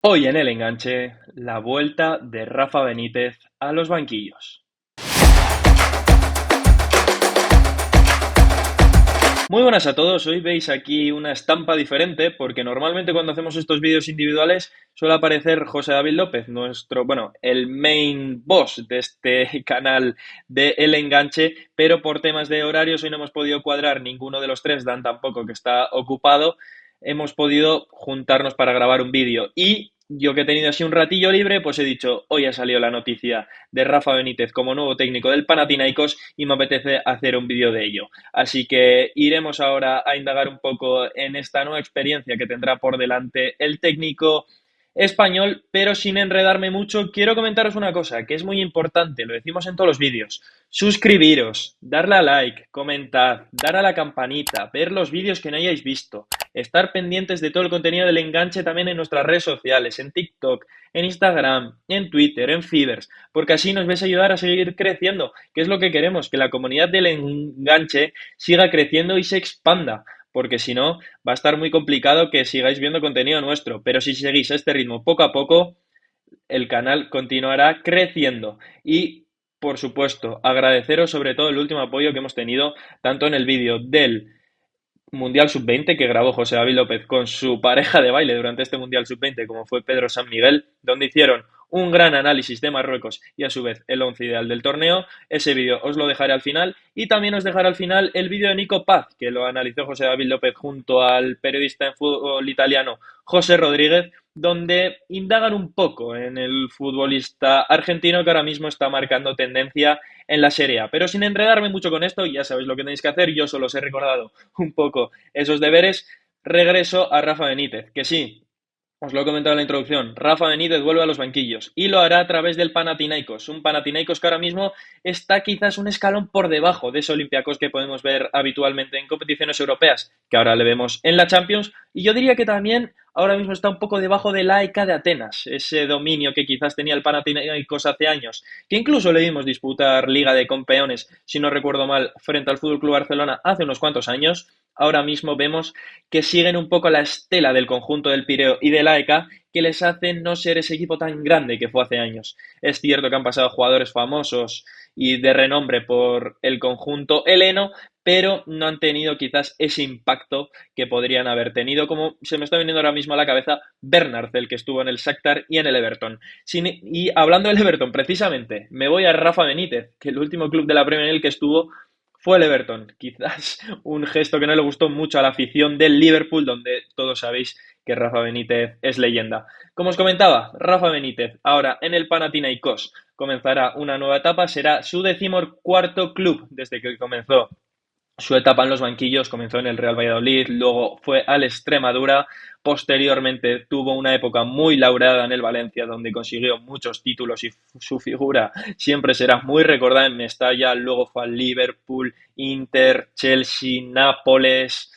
Hoy en el enganche, la vuelta de Rafa Benítez a los banquillos. Muy buenas a todos, hoy veis aquí una estampa diferente porque normalmente cuando hacemos estos vídeos individuales suele aparecer José David López, el main boss de este canal de El Enganche, pero por temas de horarios hoy no hemos podido cuadrar ninguno de los tres, Dan tampoco que está ocupado, hemos podido juntarnos para grabar un vídeo y yo que he tenido así un ratillo libre, pues he dicho, hoy ha salido la noticia de Rafa Benítez como nuevo técnico del Panathinaikos y me apetece hacer un vídeo de ello. Así que iremos ahora a indagar un poco en esta nueva experiencia que tendrá por delante el técnico español, pero sin enredarme mucho, quiero comentaros una cosa que es muy importante, lo decimos en todos los vídeos. Suscribiros, darle a like, comentar, dar a la campanita, ver los vídeos que no hayáis visto, estar pendientes de todo el contenido del enganche también en nuestras redes sociales, en TikTok, en Instagram, en Twitter, en Fibers, porque así nos vais a ayudar a seguir creciendo, que es lo que queremos, que la comunidad del enganche siga creciendo y se expanda, porque si no va a estar muy complicado que sigáis viendo contenido nuestro, pero si seguís a este ritmo poco a poco, el canal continuará creciendo y por supuesto, agradeceros sobre todo el último apoyo que hemos tenido tanto en el vídeo del Mundial Sub-20 que grabó José David López con su pareja de baile durante este Mundial Sub-20, como fue Pedro San Miguel, donde hicieron un gran análisis de Marruecos y a su vez el once ideal del torneo. Ese vídeo os lo dejaré al final y también os dejaré al final el vídeo de Nico Paz, que lo analizó José David López junto al periodista en fútbol italiano José Rodríguez, donde indagan un poco en el futbolista argentino que ahora mismo está marcando tendencia en la Serie A. Pero sin enredarme mucho con esto, ya sabéis lo que tenéis que hacer, yo solo os he recordado un poco esos deberes. Regreso a Rafa Benítez, que sí, os lo he comentado en la introducción, Rafa Benítez vuelve a los banquillos y lo hará a través del Panathinaikos, un Panathinaikos que ahora mismo está quizás un escalón por debajo de ese Olympiacos que podemos ver habitualmente en competiciones europeas, que ahora le vemos en la Champions, y yo diría que también ahora mismo está un poco debajo del AEK de Atenas, ese dominio que quizás tenía el Panathinaikos hace años, que incluso le vimos disputar Liga de Campeones, si no recuerdo mal, frente al FC Barcelona hace unos cuantos años. Ahora mismo vemos que siguen un poco la estela del conjunto del Pireo y del AEK que les hace no ser ese equipo tan grande que fue hace años. Es cierto que han pasado jugadores famosos y de renombre por el conjunto heleno, pero no han tenido quizás ese impacto que podrían haber tenido, como se me está viniendo ahora mismo a la cabeza Bernard, el que estuvo en el Shakhtar y en el Everton. Y hablando del Everton, precisamente, me voy a Rafa Benítez, que el último club de la Premier League que estuvo fue el Everton. Quizás un gesto que no le gustó mucho a la afición del Liverpool, donde todos sabéis que Rafa Benítez es leyenda. Como os comentaba, Rafa Benítez ahora en el Panathinaikos comenzará una nueva etapa, será su 14º club desde que comenzó su etapa en los banquillos, comenzó en el Real Valladolid, luego fue al Extremadura, posteriormente tuvo una época muy laureada en el Valencia, donde consiguió muchos títulos y su figura siempre será muy recordada en Mestalla, luego fue al Liverpool, Inter, Chelsea, Nápoles.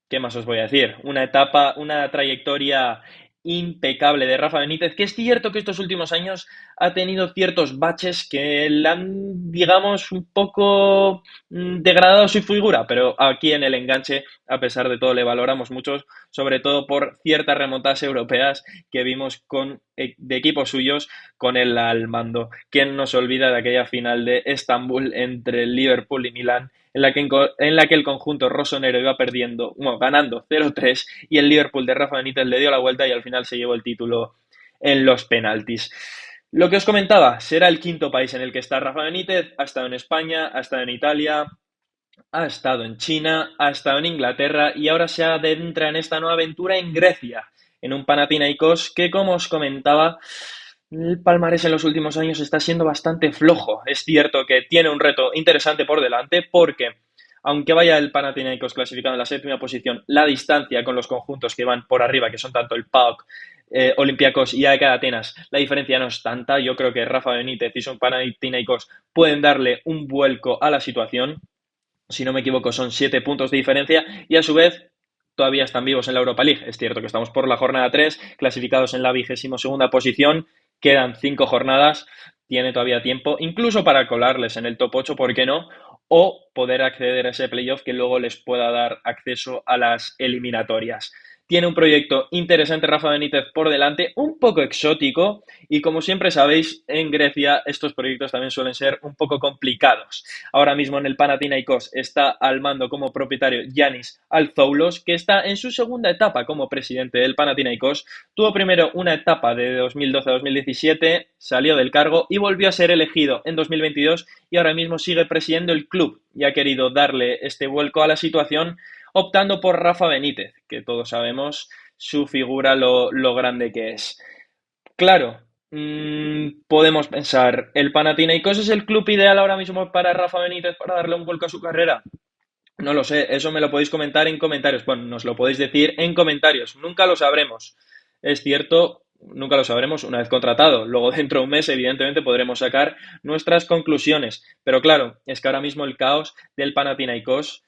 ¿Qué más os voy a decir? Una etapa, una trayectoria impecable de Rafa Benítez, que es cierto que estos últimos años ha tenido ciertos baches que le han, digamos, un poco degradado su figura, pero aquí en el enganche, a pesar de todo, le valoramos mucho, sobre todo por ciertas remontadas europeas que vimos de equipos suyos con él al mando. ¿Quién nos olvida de aquella final de Estambul entre Liverpool y Milán? En la que el conjunto rosonero iba perdiendo, bueno, ganando 0-3 y el Liverpool de Rafa Benítez le dio la vuelta y al final se llevó el título en los penaltis. Lo que os comentaba, será el quinto país en el que está Rafa Benítez, ha estado en España, ha estado en Italia, ha estado en China, ha estado en Inglaterra y ahora se adentra en esta nueva aventura en Grecia, en un Panathinaikos que, como os comentaba, el palmarés en los últimos años está siendo bastante flojo. Es cierto que tiene un reto interesante por delante porque, aunque vaya el Panathinaikos clasificado en la séptima posición, la distancia con los conjuntos que van por arriba, que son tanto el PAOK, Olympiacos y AEK de Atenas, la diferencia no es tanta. Yo creo que Rafa Benítez y su Panathinaikos pueden darle un vuelco a la situación. Si no me equivoco, son 7 puntos de diferencia y a su vez todavía están vivos en la Europa League. Es cierto que estamos por la jornada 3, clasificados en la 22ª posición, quedan 5 jornadas, tiene todavía tiempo, incluso para colarles en el top 8, ¿por qué no? O poder acceder a ese playoff que luego les pueda dar acceso a las eliminatorias. Tiene un proyecto interesante Rafa Benítez por delante, un poco exótico y como siempre sabéis, en Grecia estos proyectos también suelen ser un poco complicados. Ahora mismo en el Panathinaikos está al mando como propietario Yanis Alzoulos, que está en su segunda etapa como presidente del Panathinaikos. Tuvo primero una etapa de 2012 a 2017, salió del cargo y volvió a ser elegido en 2022 y ahora mismo sigue presidiendo el club y ha querido darle este vuelco a la situación optando por Rafa Benítez, que todos sabemos su figura lo grande que es. Claro, podemos pensar, ¿el Panathinaikos es el club ideal ahora mismo para Rafa Benítez para darle un vuelco a su carrera? No lo sé, eso me lo podéis comentar en comentarios. Bueno, nos lo podéis decir en comentarios, nunca lo sabremos. Es cierto, nunca lo sabremos una vez contratado. Luego, dentro de un mes, evidentemente, podremos sacar nuestras conclusiones. Pero claro, es que ahora mismo el caos del Panathinaikos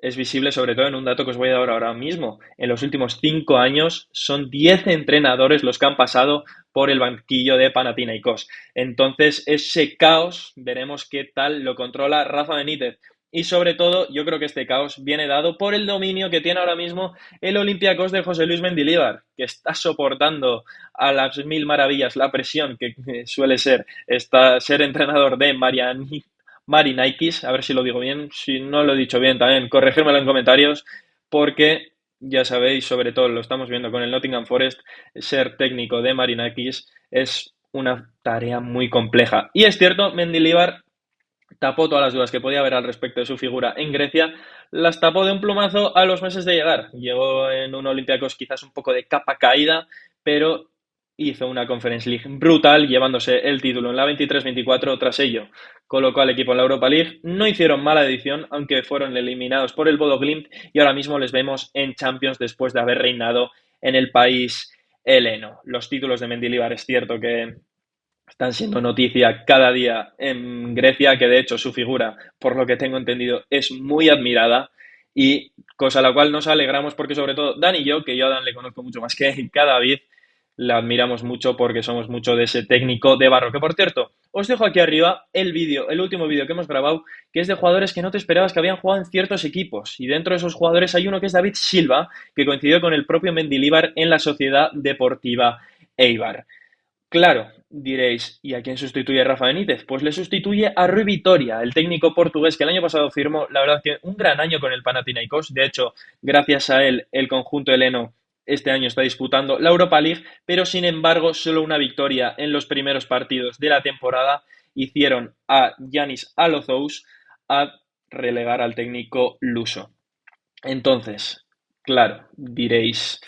es visible sobre todo en un dato que os voy a dar ahora mismo. En los últimos 5 años son 10 entrenadores los que han pasado por el banquillo de Panathinaikos. Entonces, ese caos, veremos qué tal lo controla Rafa Benítez. Y sobre todo, yo creo que este caos viene dado por el dominio que tiene ahora mismo el Olympiacos de José Luis Mendilibar, que está soportando a las mil maravillas la presión que suele ser ser entrenador de Marinikis, a ver si lo digo bien, si no lo he dicho bien también, corregírmelo en comentarios, porque ya sabéis, sobre todo lo estamos viendo con el Nottingham Forest, ser técnico de Marinikis es una tarea muy compleja. Y es cierto, Mendilibar tapó todas las dudas que podía haber al respecto de su figura en Grecia, las tapó de un plumazo a los meses de llegar. Llegó en un Olympiacos quizás un poco de capa caída, pero hizo una Conference League brutal, llevándose el título en la 23-24. Tras ello, colocó al equipo en la Europa League. No hicieron mala edición, aunque fueron eliminados por el Bodo Glimt, y ahora mismo les vemos en Champions después de haber reinado en el país heleno. Los títulos de Mendilibar es cierto que están siendo noticia cada día en Grecia, que de hecho su figura, por lo que tengo entendido, es muy admirada y cosa a la cual nos alegramos porque sobre todo Dan y yo, que yo a Dan le conozco mucho más que a David, la admiramos mucho porque somos mucho de ese técnico de barro. Que por cierto, os dejo aquí arriba el vídeo, el último vídeo que hemos grabado, que es de jugadores que no te esperabas que habían jugado en ciertos equipos. Y dentro de esos jugadores hay uno que es David Silva, que coincidió con el propio Mendilibar en la Sociedad Deportiva Eibar. Claro, diréis, ¿y a quién sustituye Rafa Benítez? Pues le sustituye a Rui Vitória, el técnico portugués que el año pasado firmó, la verdad que un gran año con el Panathinaikos. De hecho, gracias a él, el conjunto heleno este año está disputando la Europa League, pero sin embargo, solo una victoria en los primeros partidos de la temporada hicieron a Yanis Alozous a relegar al técnico luso. Entonces, claro, diréis,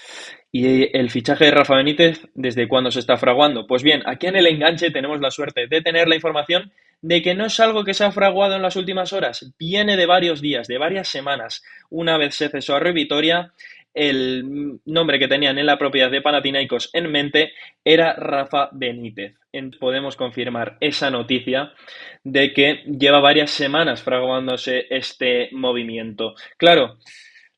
¿y el fichaje de Rafa Benítez desde cuándo se está fraguando? Pues bien, aquí en el enganche tenemos la suerte de tener la información de que no es algo que se ha fraguado en las últimas horas, viene de varios días, de varias semanas. Una vez se cesó a Rui Vitoria, el nombre que tenían en la propiedad de Panathinaikos en mente era Rafa Benítez. Podemos confirmar esa noticia de que lleva varias semanas fraguándose este movimiento. Claro,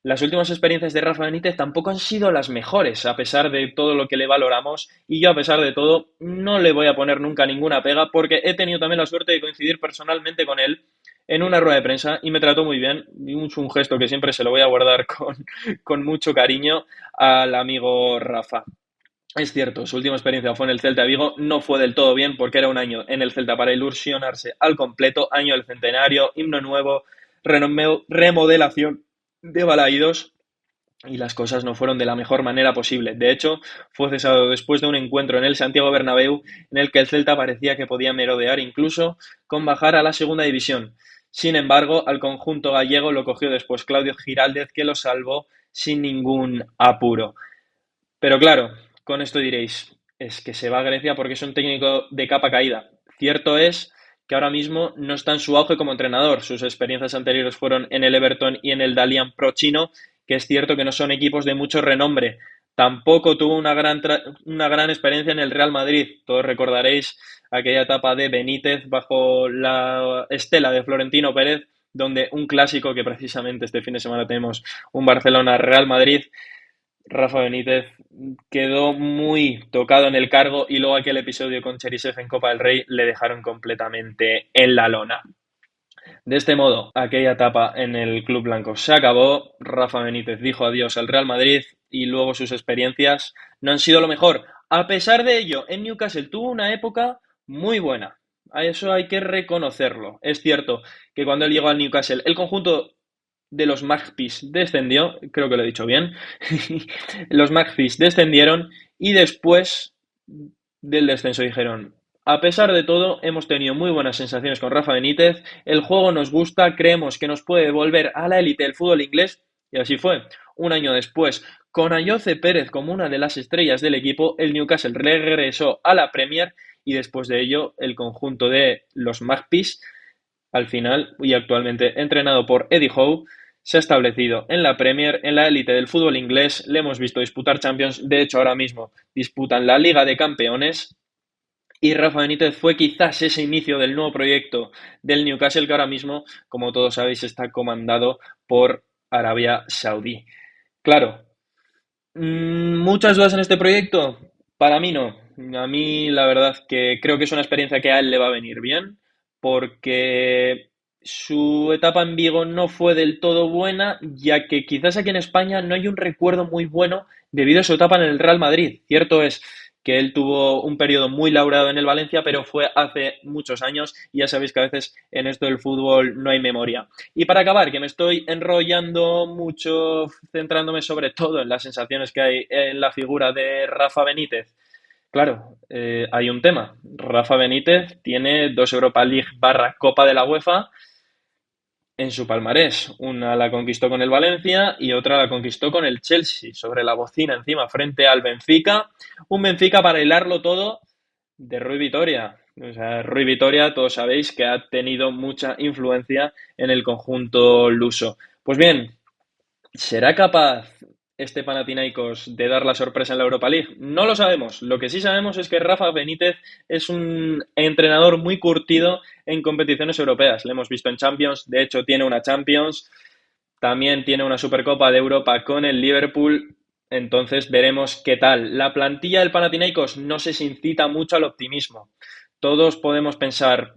las últimas experiencias de Rafa Benítez tampoco han sido las mejores, a pesar de todo lo que le valoramos, y yo a pesar de todo no le voy a poner nunca ninguna pega porque he tenido también la suerte de coincidir personalmente con él en una rueda de prensa y me trató muy bien, y un gesto que siempre se lo voy a guardar con mucho cariño al amigo Rafa. Es cierto, su última experiencia fue en el Celta de Vigo, no fue del todo bien porque era un año en el Celta para ilusionarse al completo, año del centenario, himno nuevo, remodelación de Balaídos y las cosas no fueron de la mejor manera posible. De hecho, fue cesado después de un encuentro en el Santiago Bernabéu en el que el Celta parecía que podía merodear incluso con bajar a la segunda división. Sin embargo, al conjunto gallego lo cogió después Claudio Giraldez, que lo salvó sin ningún apuro. Pero claro, con esto diréis, es que se va a Grecia porque es un técnico de capa caída. Cierto es que ahora mismo no está en su auge como entrenador. Sus experiencias anteriores fueron en el Everton y en el Dalian Pro chino, que es cierto que no son equipos de mucho renombre. Tampoco tuvo una gran experiencia en el Real Madrid. Todos recordaréis aquella etapa de Benítez bajo la estela de Florentino Pérez, donde un clásico que precisamente este fin de semana tenemos un Barcelona-Real Madrid. Rafa Benítez quedó muy tocado en el cargo y luego aquel episodio con Cherisev en Copa del Rey le dejaron completamente en la lona. De este modo, aquella etapa en el Club Blanco se acabó, Rafa Benítez dijo adiós al Real Madrid y luego sus experiencias no han sido lo mejor. A pesar de ello, en Newcastle tuvo una época muy buena. A eso hay que reconocerlo. Es cierto que cuando él llegó al Newcastle, el conjunto de los Magpies descendió, creo que lo he dicho bien, los Magpies descendieron y después del descenso dijeron, a pesar de todo, hemos tenido muy buenas sensaciones con Rafa Benítez, el juego nos gusta, creemos que nos puede volver a la élite del fútbol inglés y así fue. Un año después, con Ayoce Pérez como una de las estrellas del equipo, el Newcastle regresó a la Premier y después de ello el conjunto de los Magpies, al final y actualmente entrenado por Eddie Howe, se ha establecido en la Premier, en la élite del fútbol inglés, le hemos visto disputar Champions, de hecho ahora mismo disputan la Liga de Campeones y Rafa Benítez fue quizás ese inicio del nuevo proyecto del Newcastle que ahora mismo, como todos sabéis, está comandado por Arabia Saudí. Claro, ¿muchas dudas en este proyecto? Para mí no. A mí la verdad que creo que es una experiencia que a él le va a venir bien, porque su etapa en Vigo no fue del todo buena, ya que quizás aquí en España no hay un recuerdo muy bueno debido a su etapa en el Real Madrid. Cierto es que él tuvo un periodo muy laureado en el Valencia, pero fue hace muchos años y ya sabéis que a veces en esto del fútbol no hay memoria. Y para acabar, que me estoy enrollando mucho, centrándome sobre todo en las sensaciones que hay en la figura de Rafa Benítez. Claro, hay un tema. Rafa Benítez tiene dos Europa League barra Copa de la UEFA en su palmarés. Una la conquistó con el Valencia y otra la conquistó con el Chelsea, sobre la bocina encima, frente al Benfica. Un Benfica para hilarlo todo de Rui Vitoria. O sea, Rui Vitoria, todos sabéis que ha tenido mucha influencia en el conjunto luso. Pues bien, ¿será capaz este Panathinaikos de dar la sorpresa en la Europa League? No lo sabemos. Lo que sí sabemos es que Rafa Benítez es un entrenador muy curtido en competiciones europeas. Le hemos visto en Champions, de hecho tiene una Champions, también tiene una Supercopa de Europa con el Liverpool. Entonces veremos qué tal. La plantilla del Panathinaikos no se incita mucho al optimismo. Todos podemos pensar,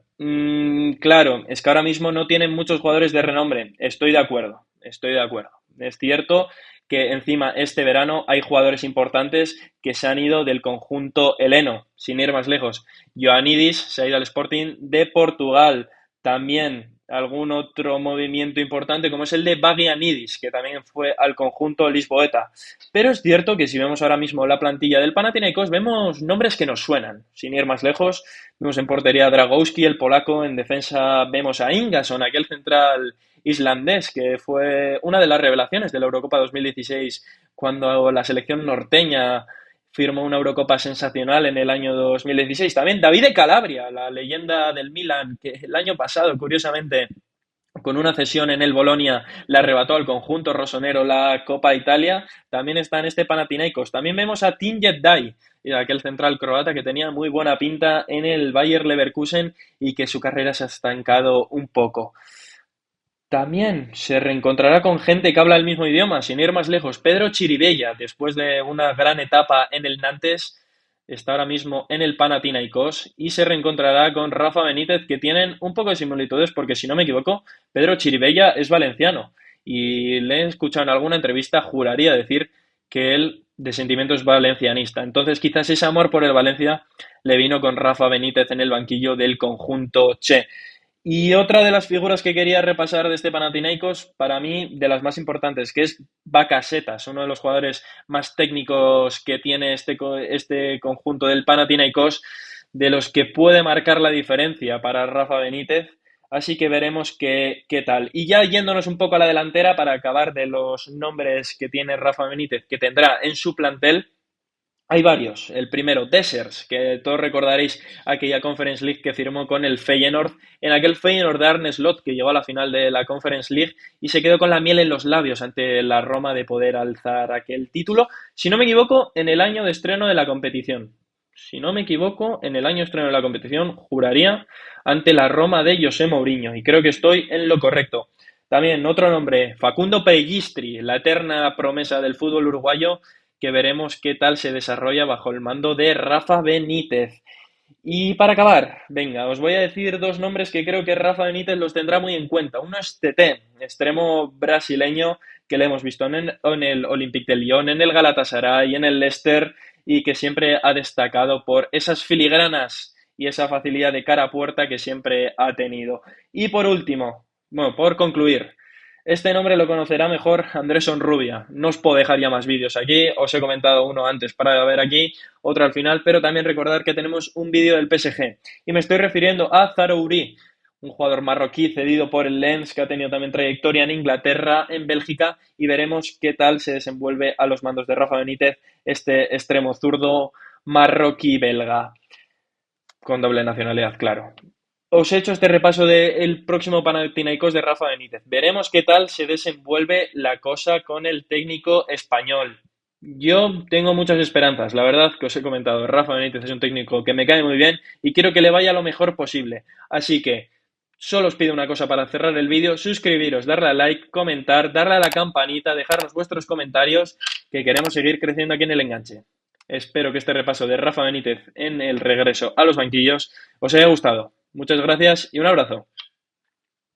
claro, es que ahora mismo no tienen muchos jugadores de renombre. Estoy de acuerdo, estoy de acuerdo. Es cierto que encima este verano hay jugadores importantes que se han ido del conjunto heleno, sin ir más lejos. Ioannidis se ha ido al Sporting de Portugal. También algún otro movimiento importante como es el de Bagianidis, que también fue al conjunto lisboeta. Pero es cierto que si vemos ahora mismo la plantilla del Panathinaikos, vemos nombres que nos suenan. Sin ir más lejos, vemos en portería a Dragowski, el polaco, en defensa vemos a Ingason, aquel central islandés, que fue una de las revelaciones de la Eurocopa 2016, cuando la selección norteña firmó una Eurocopa sensacional en el año 2016. También David de Calabria, la leyenda del Milan, que el año pasado, curiosamente, con una cesión en el Bolonia, le arrebató al conjunto rosonero la Copa Italia. También está en este Panathinaikos. También vemos a Tinjet Dai, aquel central croata que tenía muy buena pinta en el Bayer Leverkusen y que su carrera se ha estancado un poco. También se reencontrará con gente que habla el mismo idioma, sin ir más lejos. Pedro Chiribella, después de una gran etapa en el Nantes, está ahora mismo en el Panathinaikos y se reencontrará con Rafa Benítez, que tienen un poco de similitudes, porque si no me equivoco, Pedro Chiribella es valenciano y le he escuchado en alguna entrevista, juraría decir que él de sentimiento es valencianista. Entonces quizás ese amor por el Valencia le vino con Rafa Benítez en el banquillo del conjunto Che. Y otra de las figuras que quería repasar de este Panathinaikos, para mí, de las más importantes, que es Bakasetas, uno de los jugadores más técnicos que tiene este conjunto del Panathinaikos, de los que puede marcar la diferencia para Rafa Benítez. Así que veremos qué tal. Y ya yéndonos un poco a la delantera para acabar de los nombres que tiene Rafa Benítez, que tendrá en su plantel, hay varios. El primero, Dessers, que todos recordaréis aquella Conference League que firmó con el Feyenoord, en aquel Feyenoord de Arne Slot que llegó a la final de la Conference League y se quedó con la miel en los labios ante la Roma de poder alzar aquel título. Si no me equivoco, en el año de estreno de la competición. Si no me equivoco, en el año de estreno de la competición, juraría, ante la Roma de José Mourinho. Y creo que estoy en lo correcto. También otro nombre, Facundo Pellistri, la eterna promesa del fútbol uruguayo, que veremos qué tal se desarrolla bajo el mando de Rafa Benítez. Y para acabar, venga, os voy a decir dos nombres que creo que Rafa Benítez los tendrá muy en cuenta. Uno es TT, extremo brasileño que le hemos visto en el Olympique de Lyon, en el Galatasaray, en el Leicester, y que siempre ha destacado por esas filigranas y esa facilidad de cara a puerta que siempre ha tenido. Y por último, bueno, por concluir, este nombre lo conocerá mejor Andrés Onrubia. No os puedo dejar ya más vídeos aquí, os he comentado uno antes para ver aquí, otro al final, pero también recordar que tenemos un vídeo del PSG. Y me estoy refiriendo a Zarouri, un jugador marroquí cedido por el Lens, que ha tenido también trayectoria en Inglaterra, en Bélgica, y veremos qué tal se desenvuelve a los mandos de Rafa Benítez, este extremo zurdo marroquí-belga, con doble nacionalidad, claro. Os he hecho este repaso del próximo Panathinaikos de Rafa Benítez. Veremos qué tal se desenvuelve la cosa con el técnico español. Yo tengo muchas esperanzas, la verdad que os he comentado, Rafa Benítez es un técnico que me cae muy bien y quiero que le vaya lo mejor posible. Así que solo os pido una cosa para cerrar el vídeo, suscribiros, darle a like, comentar, darle a la campanita, dejarnos vuestros comentarios, que queremos seguir creciendo aquí en el enganche. Espero que este repaso de Rafa Benítez en el regreso a los banquillos os haya gustado. Muchas gracias y un abrazo.